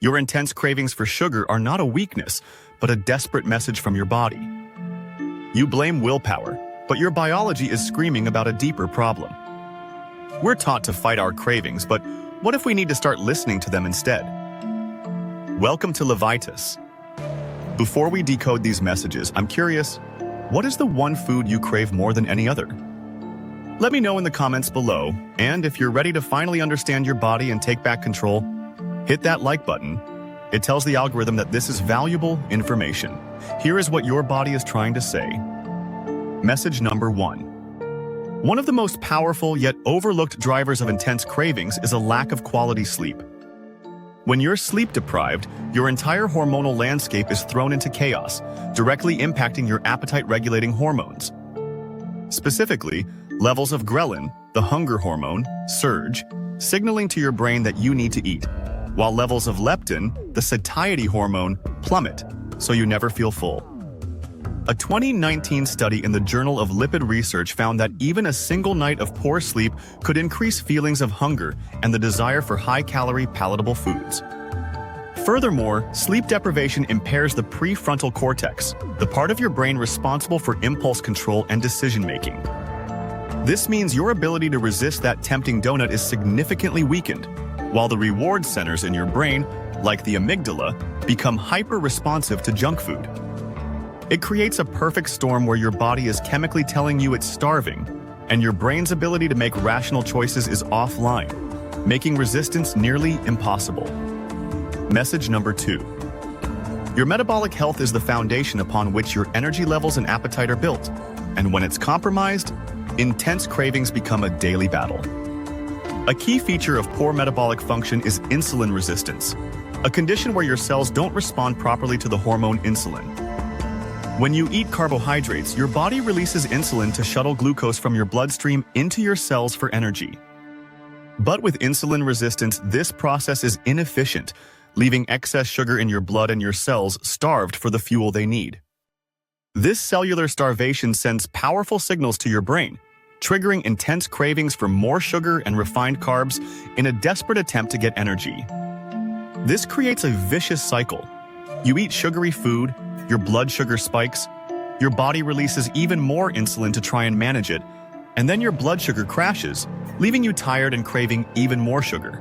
Your intense cravings for sugar are not a weakness, but a desperate message from your body. You blame willpower, but your biology is screaming about a deeper problem. We're taught to fight our cravings, but what if we need to start listening to them instead? Welcome to Levitas. Before we decode these messages, I'm curious, what is the one food you crave more than any other? Let me know in the comments below, and if you're ready to finally understand your body and take back control, hit that like button. It tells the algorithm that this is valuable information. Here is what your body is trying to say. Message number 1. One of the most powerful yet overlooked drivers of intense cravings is a lack of quality sleep. When you're sleep deprived, your entire hormonal landscape is thrown into chaos, directly impacting your appetite-regulating hormones. Specifically, levels of ghrelin, the hunger hormone, surge, signaling to your brain that you need to eat, while levels of leptin, the satiety hormone, plummet, so you never feel full. A 2019 study in the Journal of Lipid Research found that even a single night of poor sleep could increase feelings of hunger and the desire for high-calorie, palatable foods. Furthermore, sleep deprivation impairs the prefrontal cortex, the part of your brain responsible for impulse control and decision-making. This means your ability to resist that tempting donut is significantly weakened, while the reward centers in your brain, like the amygdala, become hyper-responsive to junk food. It creates a perfect storm where your body is chemically telling you it's starving, and your brain's ability to make rational choices is offline, making resistance nearly impossible. Message number 2. Your metabolic health is the foundation upon which your energy levels and appetite are built, and when it's compromised, intense cravings become a daily battle. A key feature of poor metabolic function is insulin resistance, a condition where your cells don't respond properly to the hormone insulin. When you eat carbohydrates, your body releases insulin to shuttle glucose from your bloodstream into your cells for energy. But with insulin resistance, this process is inefficient, leaving excess sugar in your blood and your cells starved for the fuel they need. This cellular starvation sends powerful signals to your brain, triggering intense cravings for more sugar and refined carbs in a desperate attempt to get energy. This creates a vicious cycle. You eat sugary food, your blood sugar spikes, your body releases even more insulin to try and manage it, and then your blood sugar crashes, leaving you tired and craving even more sugar.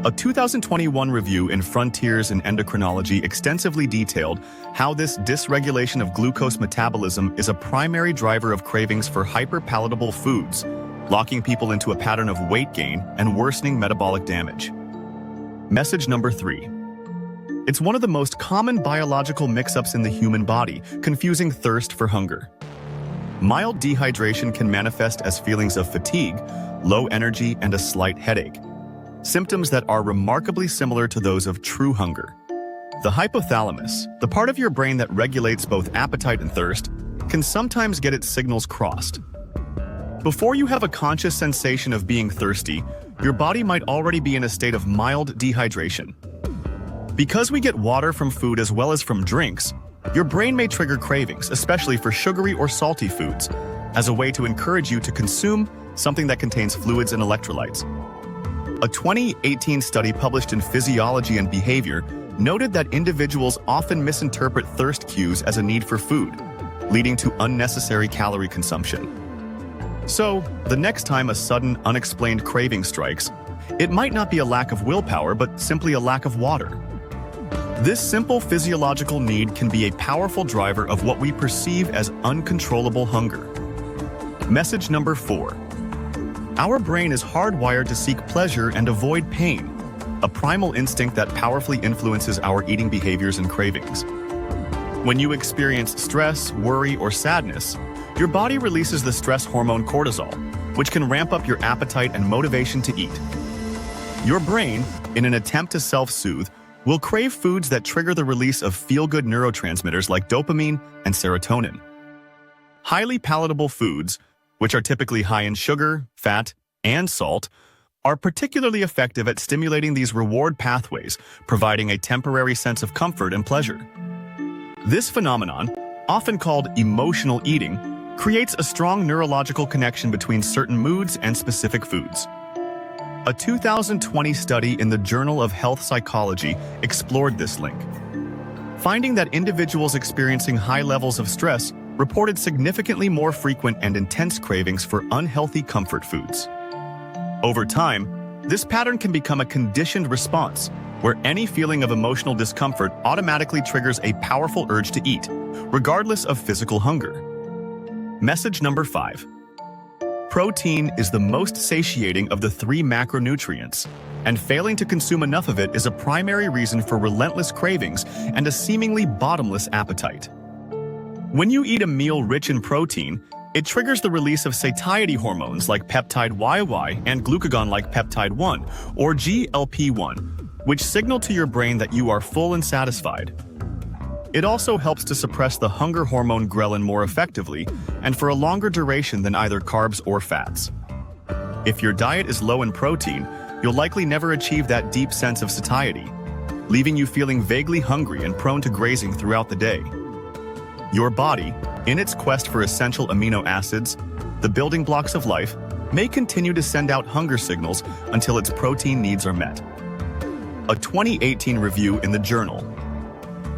A 2021 review in Frontiers in Endocrinology extensively detailed how this dysregulation of glucose metabolism is a primary driver of cravings for hyperpalatable foods, locking people into a pattern of weight gain and worsening metabolic damage. Message number 3. It's one of the most common biological mix-ups in the human body, confusing thirst for hunger. Mild dehydration can manifest as feelings of fatigue, low energy, and a slight headache, symptoms that are remarkably similar to those of true hunger. The hypothalamus, the part of your brain that regulates both appetite and thirst, can sometimes get its signals crossed. Before you have a conscious sensation of being thirsty, your body might already be in a state of mild dehydration. Because we get water from food as well as from drinks, your brain may trigger cravings, especially for sugary or salty foods, as a way to encourage you to consume something that contains fluids and electrolytes. A 2018 study published in Physiology and Behavior noted that individuals often misinterpret thirst cues as a need for food, leading to unnecessary calorie consumption. So, the next time a sudden, unexplained craving strikes, it might not be a lack of willpower, but simply a lack of water. This simple physiological need can be a powerful driver of what we perceive as uncontrollable hunger. Message number 4. Our brain is hardwired to seek pleasure and avoid pain, a primal instinct that powerfully influences our eating behaviors and cravings. When you experience stress, worry, or sadness, your body releases the stress hormone cortisol, which can ramp up your appetite and motivation to eat. Your brain, in an attempt to self-soothe, will crave foods that trigger the release of feel-good neurotransmitters like dopamine and serotonin. Highly palatable foods, which are typically high in sugar, fat, and salt, are particularly effective at stimulating these reward pathways, providing a temporary sense of comfort and pleasure. This phenomenon, often called emotional eating, creates a strong neurological connection between certain moods and specific foods. A 2020 study in the Journal of Health Psychology explored this link, finding that individuals experiencing high levels of stress reported significantly more frequent and intense cravings for unhealthy comfort foods. Over time, this pattern can become a conditioned response, where any feeling of emotional discomfort automatically triggers a powerful urge to eat, regardless of physical hunger. Message number 5. Protein is the most satiating of the 3 macronutrients, and failing to consume enough of it is a primary reason for relentless cravings and a seemingly bottomless appetite. When you eat a meal rich in protein, it triggers the release of satiety hormones like peptide YY and glucagon-like peptide 1, or GLP-1, which signal to your brain that you are full and satisfied. It also helps to suppress the hunger hormone ghrelin more effectively and for a longer duration than either carbs or fats. If your diet is low in protein, you'll likely never achieve that deep sense of satiety, leaving you feeling vaguely hungry and prone to grazing throughout the day. Your body, in its quest for essential amino acids, the building blocks of life, may continue to send out hunger signals until its protein needs are met. A 2018 review in the journal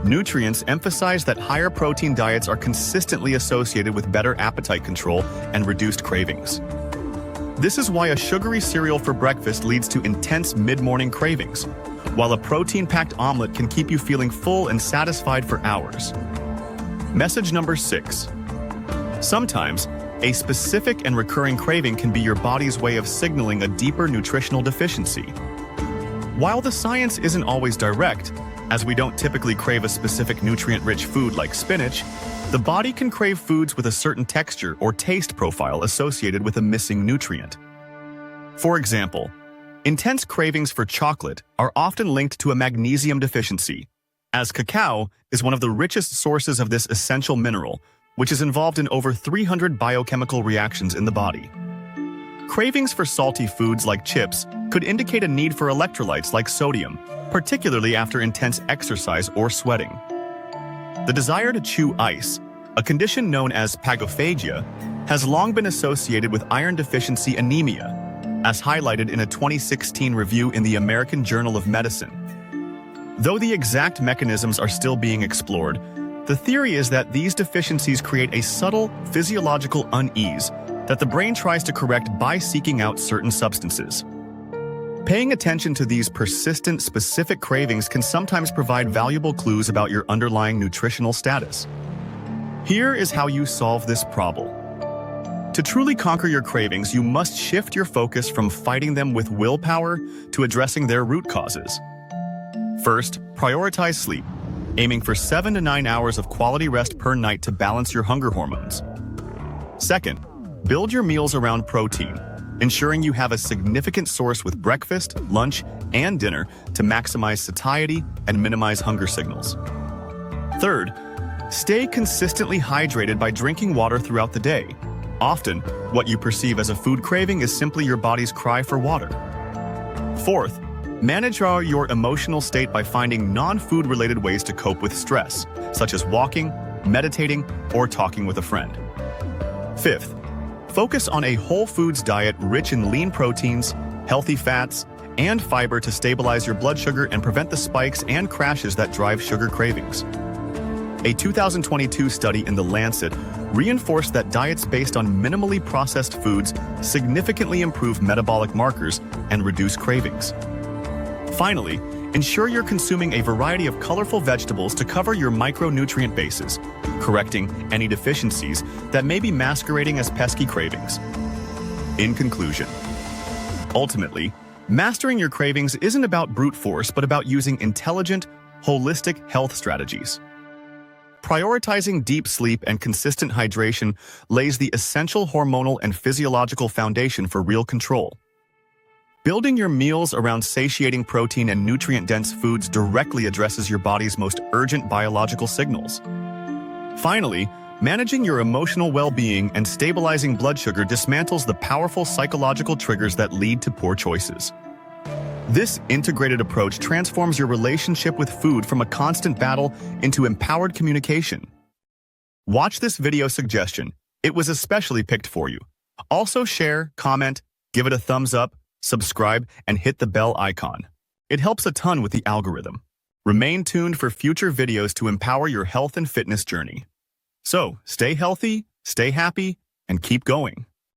Nutrients emphasize that higher protein diets are consistently associated with better appetite control and reduced cravings. This is why a sugary cereal for breakfast leads to intense mid-morning cravings, while a protein-packed omelet can keep you feeling full and satisfied for hours. Message number 6. Sometimes, a specific and recurring craving can be your body's way of signaling a deeper nutritional deficiency. While the science isn't always direct, as we don't typically crave a specific nutrient-rich food like spinach, the body can crave foods with a certain texture or taste profile associated with a missing nutrient. For example, intense cravings for chocolate are often linked to a magnesium deficiency, as cacao is one of the richest sources of this essential mineral, which is involved in over 300 biochemical reactions in the body. Cravings for salty foods like chips could indicate a need for electrolytes like sodium, particularly after intense exercise or sweating. The desire to chew ice, a condition known as pagophagia, has long been associated with iron deficiency anemia, as highlighted in a 2016 review in the American Journal of Medicine. Though the exact mechanisms are still being explored, the theory is that these deficiencies create a subtle physiological unease that the brain tries to correct by seeking out certain substances. Paying attention to these persistent, specific cravings can sometimes provide valuable clues about your underlying nutritional status. Here is how you solve this problem. To truly conquer your cravings, you must shift your focus from fighting them with willpower to addressing their root causes. First, prioritize sleep, aiming for 7 to 9 hours of quality rest per night to balance your hunger hormones. Second, build your meals around protein, ensuring you have a significant source with breakfast, lunch, and dinner to maximize satiety and minimize hunger signals. Third, stay consistently hydrated by drinking water throughout the day. Often, what you perceive as a food craving is simply your body's cry for water. Fourth, manage your emotional state by finding non-food related ways to cope with stress, such as walking, meditating, or talking with a friend. Fifth, focus on a whole foods diet rich in lean proteins, healthy fats, and fiber to stabilize your blood sugar and prevent the spikes and crashes that drive sugar cravings. A 2022 study in The Lancet reinforced that diets based on minimally processed foods significantly improve metabolic markers and reduce cravings. Finally, ensure you're consuming a variety of colorful vegetables to cover your micronutrient bases, correcting any deficiencies that may be masquerading as pesky cravings. In conclusion, ultimately, mastering your cravings isn't about brute force, but about using intelligent, holistic health strategies. Prioritizing deep sleep and consistent hydration lays the essential hormonal and physiological foundation for real control. Building your meals around satiating protein and nutrient-dense foods directly addresses your body's most urgent biological signals. Finally, managing your emotional well-being and stabilizing blood sugar dismantles the powerful psychological triggers that lead to poor choices. This integrated approach transforms your relationship with food from a constant battle into empowered communication. Watch this video suggestion. It was especially picked for you. Also share, comment, give it a thumbs up, subscribe, and hit the bell icon. It helps a ton with the algorithm. Remain tuned for future videos to empower your health and fitness journey. So, stay healthy, stay happy, and keep going.